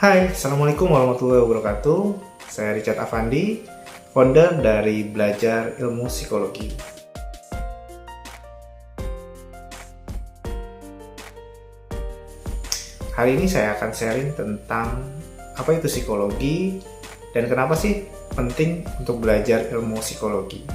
Hai, Assalamualaikum warahmatullahi wabarakatuh. Saya Richard Afandi, founder dari Belajar Ilmu Psikologi. Hari ini saya akan sharing tentang apa itu psikologi dan kenapa sih penting untuk belajar ilmu psikologi.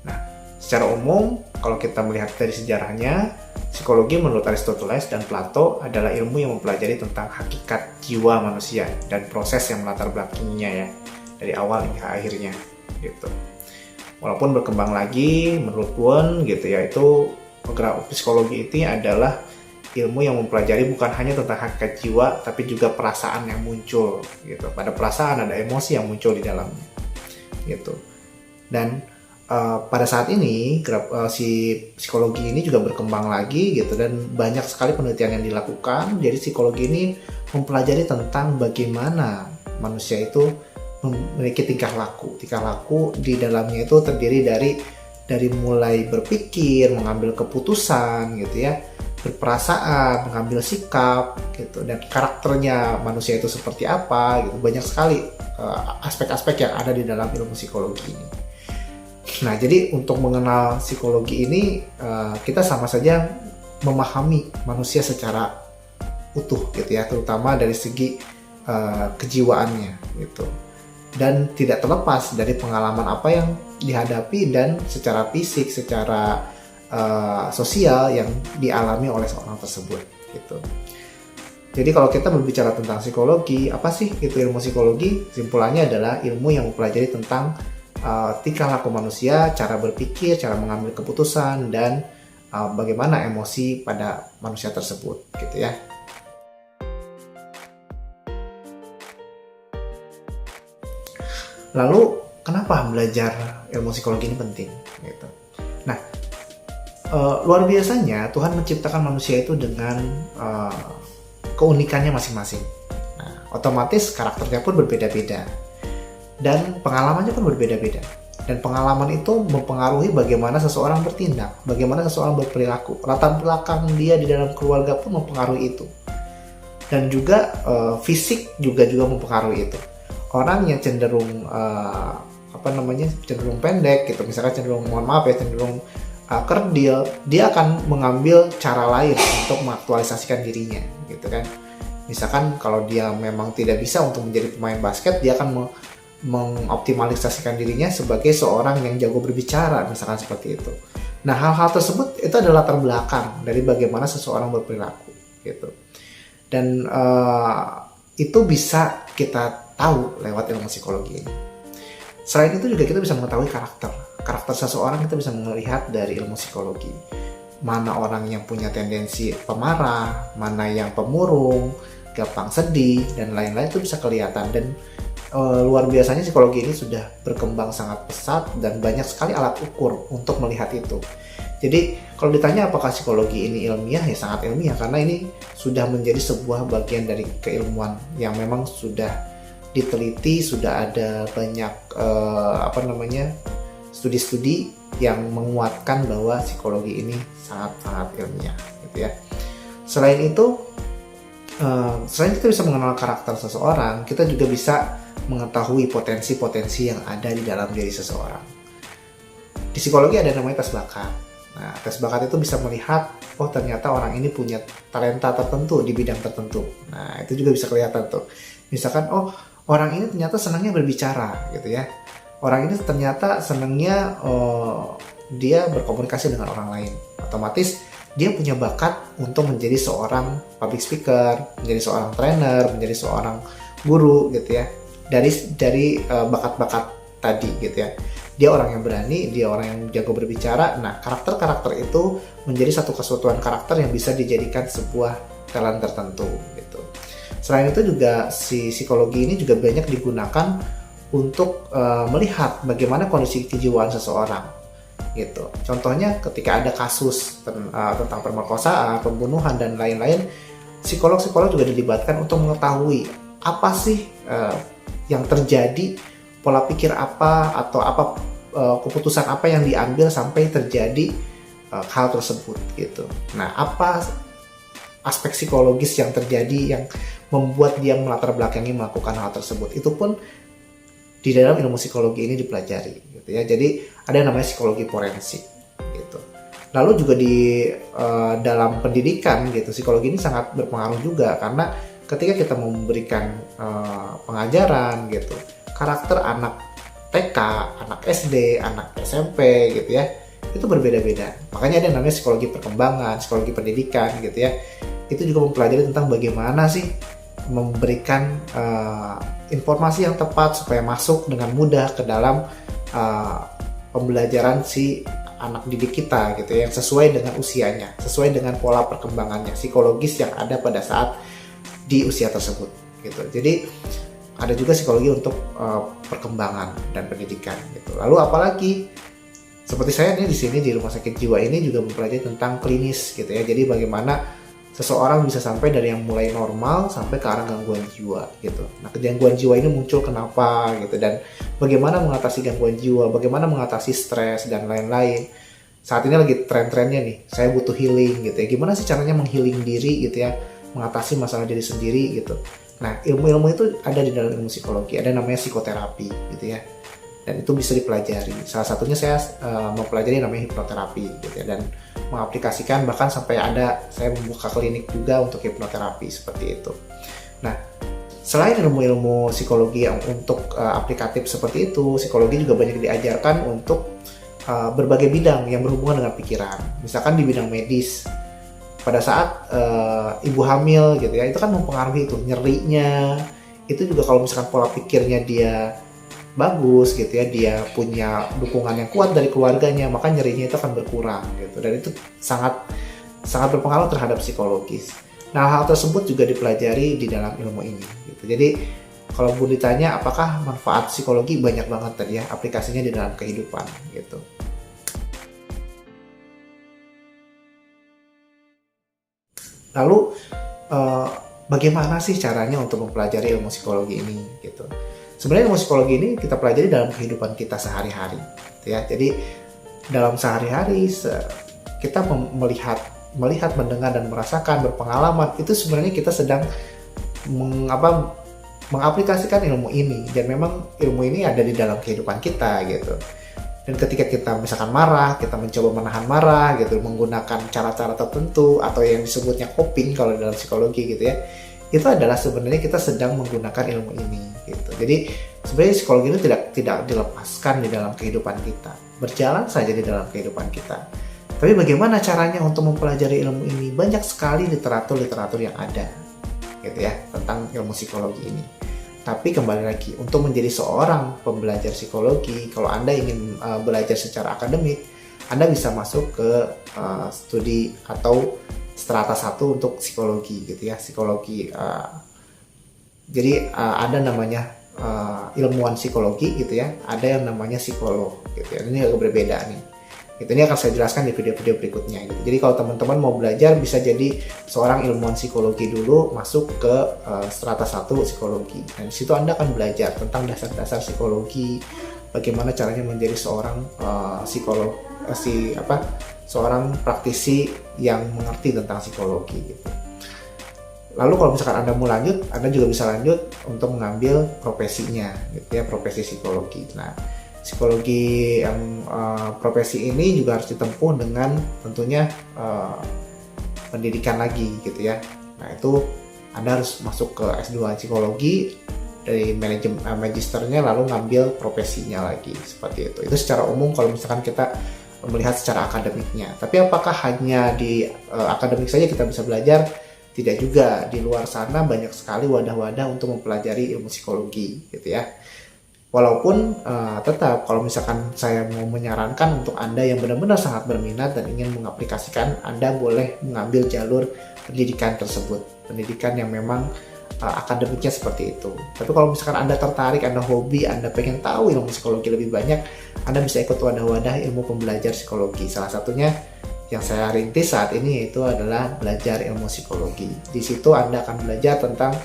Nah, secara umum, kalau kita melihat dari sejarahnya, psikologi menurut Aristoteles dan Plato adalah ilmu yang mempelajari tentang hakikat jiwa manusia dan proses yang melatar belakanginya ya, dari awal hingga akhirnya gitu. Walaupun berkembang lagi menurut Wundt gitu ya, itu psikologi itu adalah ilmu yang mempelajari bukan hanya tentang hakikat jiwa tapi juga perasaan yang muncul gitu. Pada perasaan ada emosi yang muncul di dalamnya gitu. Dan pada saat ini si psikologi ini juga berkembang lagi gitu, dan banyak sekali penelitian yang dilakukan. Jadi psikologi ini mempelajari tentang bagaimana manusia itu memiliki tingkah laku di dalamnya. Itu terdiri dari mulai berpikir, mengambil keputusan gitu ya, berperasaan, mengambil sikap gitu, dan karakternya manusia itu seperti apa gitu. Banyak sekali aspek-aspek yang ada di dalam ilmu psikologi ini. Nah, jadi untuk mengenal psikologi ini kita sama saja memahami manusia secara utuh gitu ya, terutama dari segi kejiwaannya gitu. Dan tidak terlepas dari pengalaman apa yang dihadapi dan secara fisik, secara sosial yang dialami oleh seorang tersebut gitu. Jadi kalau kita berbicara tentang psikologi, apa sih itu ilmu psikologi? Simpulannya adalah ilmu yang mempelajari tentang tingkah laku manusia, cara berpikir, cara mengambil keputusan, dan bagaimana emosi pada manusia tersebut gitu ya. Lalu kenapa belajar ilmu psikologi ini penting gitu? Nah, luar biasanya Tuhan menciptakan manusia itu dengan keunikannya masing-masing. Nah, otomatis karakternya pun berbeda-beda dan pengalamannya pun berbeda-beda. Dan pengalaman itu mempengaruhi bagaimana seseorang bertindak, bagaimana seseorang berperilaku. Latar belakang dia di dalam keluarga pun mempengaruhi itu. Dan juga fisik juga mempengaruhi itu. Orang yang cenderung cenderung pendek gitu, misalkan cenderung kerdil, dia akan mengambil cara lain untuk mengaktualisasikan dirinya gitu kan. Misalkan kalau dia memang tidak bisa untuk menjadi pemain basket, dia akan mengoptimalisasikan dirinya sebagai seorang yang jago berbicara, misalkan seperti itu. Nah, hal-hal tersebut itu adalah latar belakang dari bagaimana seseorang berperilaku gitu. Dan itu bisa kita tahu lewat ilmu psikologi ini. Selain itu juga kita bisa mengetahui karakter seseorang. Kita bisa melihat dari ilmu psikologi mana orang yang punya tendensi pemarah, mana yang pemurung, gampang sedih, dan lain-lain. Itu bisa kelihatan. Dan luar biasanya psikologi ini sudah berkembang sangat pesat dan banyak sekali alat ukur untuk melihat itu. Jadi kalau ditanya apakah psikologi ini ilmiah, ya sangat ilmiah, karena ini sudah menjadi sebuah bagian dari keilmuan yang memang sudah diteliti, sudah ada banyak studi-studi yang menguatkan bahwa psikologi ini sangat-sangat ilmiah gitu ya. Selain itu, selain kita bisa mengenal karakter seseorang, kita juga bisa mengetahui potensi-potensi yang ada di dalam diri seseorang. Di psikologi ada namanya tes bakat. Nah, tes bakat itu bisa melihat, oh ternyata orang ini punya talenta tertentu di bidang tertentu. Nah, itu juga bisa kelihatan tuh. Misalkan, oh orang ini ternyata senangnya berbicara gitu ya. Orang ini ternyata senangnya dia berkomunikasi dengan orang lain. Otomatis dia punya bakat untuk menjadi seorang public speaker, menjadi seorang trainer, menjadi seorang guru gitu ya. Dari bakat-bakat tadi gitu ya. Dia orang yang berani, dia orang yang jago berbicara. Nah, karakter-karakter itu menjadi satu kesatuan karakter yang bisa dijadikan sebuah talent tertentu gitu. Selain itu juga si psikologi ini juga banyak digunakan untuk melihat bagaimana kondisi kejiwaan seseorang gitu. Contohnya ketika ada kasus tentang pemerkosaan, pembunuhan, dan lain-lain, psikolog-psikolog juga dilibatkan untuk mengetahui apa sih yang terjadi, pola pikir apa, atau apa keputusan apa yang diambil sampai terjadi hal tersebut gitu. Nah, apa aspek psikologis yang terjadi yang membuat dia melatar belakangi melakukan hal tersebut? Itu pun di dalam ilmu psikologi ini dipelajari gitu ya. Jadi ada yang namanya psikologi forensik gitu. Lalu juga di dalam pendidikan gitu, psikologi ini sangat berpengaruh juga, karena ketika kita memberikan pengajaran gitu, karakter anak TK, anak SD, anak SMP gitu ya, itu berbeda-beda. Makanya ada yang namanya psikologi perkembangan, psikologi pendidikan gitu ya. Itu juga mempelajari tentang bagaimana sih memberikan informasi yang tepat supaya masuk dengan mudah ke dalam pembelajaran si anak didik kita gitu ya, yang sesuai dengan usianya, sesuai dengan pola perkembangannya psikologis yang ada pada saat di usia tersebut gitu. Jadi ada juga psikologi untuk perkembangan dan pendidikan gitu. Lalu apalagi seperti saya nih di sini di rumah sakit jiwa ini juga mempelajari tentang klinis gitu ya. Jadi bagaimana seseorang bisa sampai dari yang mulai normal sampai ke arah gangguan jiwa gitu. Nah, gangguan jiwa ini muncul kenapa gitu, dan bagaimana mengatasi gangguan jiwa, bagaimana mengatasi stres dan lain-lain. Saat ini lagi tren-trennya nih, saya butuh healing gitu ya. Gimana sih caranya menghealing diri gitu ya, mengatasi masalah diri sendiri gitu. Nah, ilmu-ilmu itu ada di dalam ilmu psikologi, ada namanya psikoterapi gitu ya. Dan itu bisa dipelajari. Salah satunya saya mempelajari namanya hipnoterapi gitu ya, dan mengaplikasikan, bahkan sampai ada saya membuka klinik juga untuk hipnoterapi seperti itu. Nah, selain ilmu-ilmu psikologi yang untuk aplikatif seperti itu, psikologi juga banyak diajarkan untuk berbagai bidang yang berhubungan dengan pikiran. Misalkan di bidang medis, pada saat ibu hamil gitu ya, itu kan mempengaruhi itu nyerinya. Itu juga kalau misalkan pola pikirnya dia bagus gitu ya, dia punya dukungan yang kuat dari keluarganya, maka nyerinya itu akan berkurang gitu, dan itu sangat berpengaruh terhadap psikologis. Nah, hal tersebut juga dipelajari di dalam ilmu ini gitu. Jadi kalau Bu ditanya apakah manfaat psikologi, banyak banget tadi ya aplikasinya di dalam kehidupan gitu. Lalu bagaimana sih caranya untuk mempelajari ilmu psikologi ini gitu? Sebenarnya ilmu psikologi ini kita pelajari dalam kehidupan kita sehari-hari gitu ya. Jadi dalam sehari-hari kita melihat, mendengar dan merasakan, berpengalaman, itu sebenarnya kita sedang mengaplikasikan ilmu ini, dan memang ilmu ini ada di dalam kehidupan kita gitu. Dan ketika kita misalkan marah, kita mencoba menahan marah gitu, menggunakan cara-cara tertentu atau yang disebutnya coping kalau dalam psikologi gitu ya, itu adalah sebenarnya kita sedang menggunakan ilmu ini gitu. Jadi sebenarnya psikologi itu tidak dilepaskan di dalam kehidupan kita, berjalan saja di dalam kehidupan kita. Tapi bagaimana caranya untuk mempelajari ilmu ini? Banyak sekali literatur yang ada gitu ya tentang ilmu psikologi ini. Tapi kembali lagi, untuk menjadi seorang pembelajar psikologi, kalau Anda ingin belajar secara akademik, Anda bisa masuk ke studi atau strata 1 untuk psikologi gitu ya, psikologi. Jadi ada namanya ilmuwan psikologi gitu ya, ada yang namanya psikolog gitu ya. Ini agak berbeda nih. Ini akan saya jelaskan di video-video berikutnya gitu. Jadi kalau teman-teman mau belajar, bisa jadi seorang ilmuwan psikologi dulu, masuk ke strata 1 psikologi. Dan di situ Anda akan belajar tentang dasar-dasar psikologi, bagaimana caranya menjadi seorang seorang praktisi yang mengerti tentang psikologi gitu. Lalu kalau misalkan Anda mau lanjut, Anda juga bisa lanjut untuk mengambil profesinya gitu ya, profesi psikologi. Nah, psikologi yang profesi ini juga harus ditempuh dengan tentunya pendidikan lagi gitu ya. Nah, itu Anda harus masuk ke S2 psikologi, dari manajemen magisternya, lalu ngambil profesinya lagi seperti itu. Itu secara umum kalau misalkan kita melihat secara akademiknya. Tapi apakah hanya di akademik saja kita bisa belajar? Tidak juga. Di luar sana banyak sekali wadah-wadah untuk mempelajari ilmu psikologi gitu ya. Walaupun tetap kalau misalkan saya mau menyarankan untuk Anda yang benar-benar sangat berminat dan ingin mengaplikasikan, Anda boleh mengambil jalur pendidikan tersebut, pendidikan yang memang akademiknya seperti itu. Tapi kalau misalkan Anda tertarik, Anda hobi, Anda pengen tahu ilmu psikologi lebih banyak, Anda bisa ikut wadah-wadah ilmu pembelajar psikologi. Salah satunya yang saya rintis saat ini yaitu adalah belajar ilmu psikologi. Di situ Anda akan belajar tentang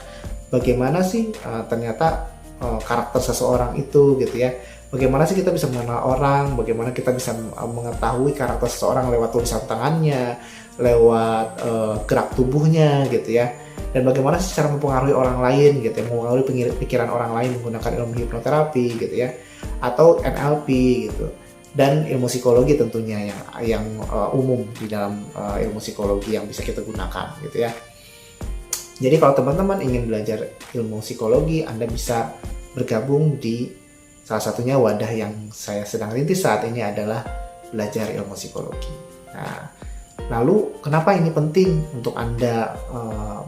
bagaimana sih ternyata karakter seseorang itu gitu ya, bagaimana sih kita bisa mengenal orang, bagaimana kita bisa mengetahui karakter seseorang lewat tulisan tangannya, lewat gerak tubuhnya gitu ya. Dan bagaimana sih cara mempengaruhi orang lain gitu ya, mempengaruhi pikiran orang lain menggunakan ilmu hipnoterapi gitu ya, atau NLP gitu. Dan ilmu psikologi tentunya yang umum di dalam ilmu psikologi yang bisa kita gunakan gitu ya. Jadi kalau teman-teman ingin belajar ilmu psikologi, Anda bisa bergabung di salah satunya wadah yang saya sedang rintis saat ini adalah belajar ilmu psikologi. Nah, lalu kenapa ini penting untuk Anda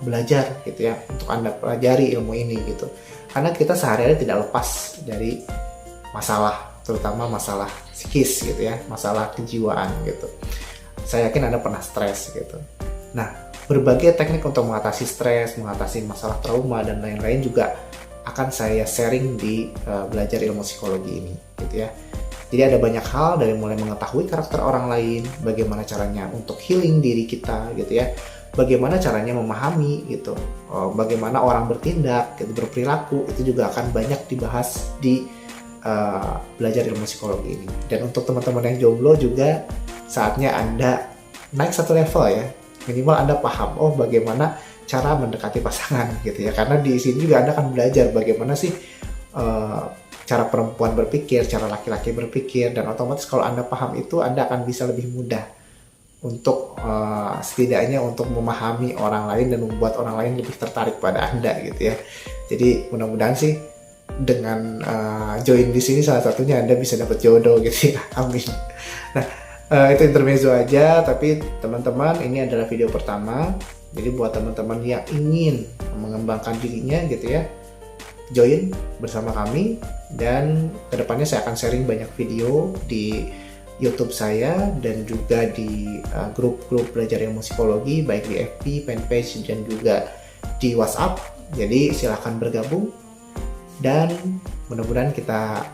belajar gitu ya, untuk Anda pelajari ilmu ini gitu? Karena kita sehari-hari tidak lepas dari masalah, terutama masalah psikis gitu ya, masalah kejiwaan gitu. Saya yakin Anda pernah stres gitu. Nah, berbagai teknik untuk mengatasi stres, mengatasi masalah trauma dan lain-lain juga akan saya sharing di belajar ilmu psikologi ini gitu ya. Jadi ada banyak hal, dari mulai mengetahui karakter orang lain, bagaimana caranya untuk healing diri kita gitu ya, bagaimana caranya memahami gitu, bagaimana orang bertindak gitu, berperilaku, itu juga akan banyak dibahas di belajar ilmu psikologi ini. Dan untuk teman-teman yang jomblo juga saatnya Anda naik satu level ya, minimal Anda paham bagaimana cara mendekati pasangan gitu ya, karena di sini juga Anda akan belajar bagaimana sih cara perempuan berpikir, cara laki-laki berpikir, dan otomatis kalau Anda paham itu, Anda akan bisa lebih mudah untuk setidaknya untuk memahami orang lain dan membuat orang lain lebih tertarik pada Anda gitu ya. Jadi mudah-mudahan sih dengan join di sini salah satunya Anda bisa dapat jodoh gitu ya. Amin. Nah, itu intermezzo aja, tapi teman-teman ini adalah video pertama. Jadi buat teman-teman yang ingin mengembangkan dirinya gitu ya, join bersama kami, dan kedepannya saya akan sharing banyak video di YouTube saya dan juga di grup-grup belajar ilmu psikologi, baik di FB, fanpage, dan juga di WhatsApp. Jadi silahkan bergabung dan mudah-mudahan kita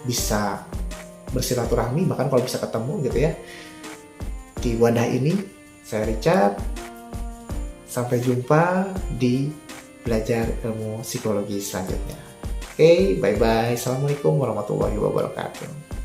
bisa bersilaturahmi, bahkan kalau bisa ketemu gitu ya di wadah ini. Saya Richard. Sampai jumpa di belajar ilmu psikologi selanjutnya. Oke, bye-bye. Assalamualaikum warahmatullahi wabarakatuh.